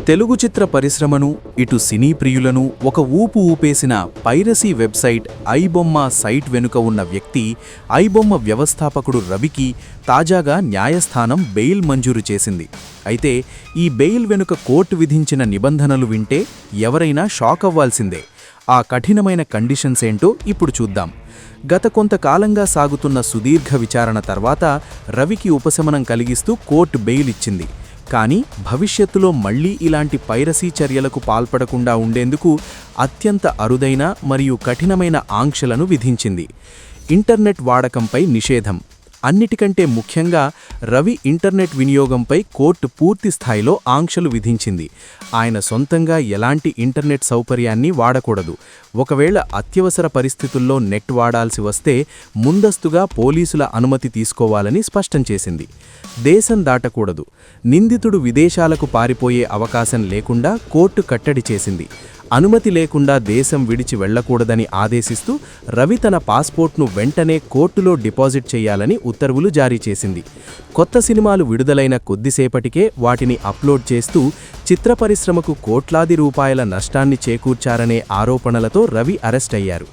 తెలుగు చిత్ర పరిశ్రమను, ఇటు సినీ ప్రియులను ఒక ఊపు ఊపేసిన పైరసీ వెబ్సైట్ ఐబొమ్మ సైట్ వెనుక ఉన్న వ్యక్తి ఐబొమ్మ వ్యవస్థాపకుడు రవికి తాజాగా న్యాయస్థానం బెయిల్ మంజూరు చేసింది. అయితే ఈ బెయిల్ వెనుక కోర్టు విధించిన నిబంధనలు వింటే ఎవరైనా షాక్ అవ్వాల్సిందే. ఆ కఠినమైన కండిషన్స్ ఏంటో ఇప్పుడు చూద్దాం. గత కొంతకాలంగా సాగుతున్న సుదీర్ఘ విచారణ తర్వాత రవికి ఉపశమనం కలిగిస్తూ కోర్టు బెయిల్ ఇచ్చింది. కానీ భవిష్యత్తులో మళ్లీ ఇలాంటి పైరసీ చర్యలకు పాల్పడకుండా ఉండేందుకు అత్యంత అరుదైన మరియు కఠినమైన ఆంక్షలను విధించింది. ఇంటర్నెట్ వాడకంపై నిషేధం. అన్నిటికంటే ముఖ్యంగా రవి ఇంటర్నెట్ వినియోగంపై కోర్టు పూర్తి స్థాయిలో ఆంక్షలు విధించింది. ఆయన సొంతంగా ఎలాంటి ఇంటర్నెట్ సౌకర్యాన్ని వాడకూడదు. ఒకవేళ అత్యవసర పరిస్థితుల్లో నెట్ వాడాల్సి వస్తే ముందస్తుగా పోలీసుల అనుమతి తీసుకోవాలని స్పష్టం చేసింది. దేశం దాటకూడదు. నిందితుడు విదేశాలకు పారిపోయే అవకాశం లేకుండా కోర్టు కట్టడి చేసింది. అనుమతి లేకుండా దేశం విడిచి వెళ్లకూడదని ఆదేశిస్తూ రవి తన పాస్పోర్ట్ను వెంటనే కోర్టులో డిపాజిట్ చేయాలని ఉత్తర్వులు జారీ చేసింది. కొత్త సినిమాలు విడుదలైన కొద్దిసేపటికే వాటిని అప్లోడ్ చేస్తూ చిత్ర పరిశ్రమకు కోట్లాది రూపాయల నష్టాన్ని చేకూర్చారనే ఆరోపణలతో రవి అరెస్ట్ అయ్యారు.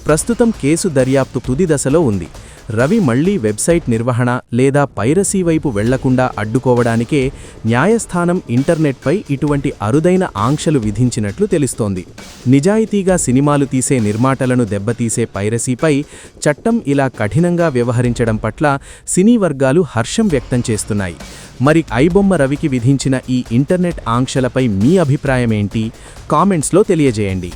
ప్రస్తుతం కేసు దర్యాప్తు తుది దశలో ఉంది. రవి మళ్లీ వెబ్సైట్ నిర్వహణ లేదా పైరసీ వైపు వెళ్లకుండా అడ్డుకోవడానికే న్యాయస్థానం ఇంటర్నెట్పై ఇటువంటి అరుదైన ఆంక్షలు విధించినట్లు తెలుస్తోంది. నిజాయితీగా సినిమాలు తీసే నిర్మాతలను దెబ్బతీసే పైరసీపై చట్టం ఇలా కఠినంగా వ్యవహరించడం పట్ల సినీ వర్గాలు హర్షం వ్యక్తం చేస్తున్నాయి. మరి ఐబొమ్మ రవికి విధించిన ఈ ఇంటర్నెట్ ఆంక్షలపై మీ అభిప్రాయమేంటి? కామెంట్స్లో తెలియజేయండి.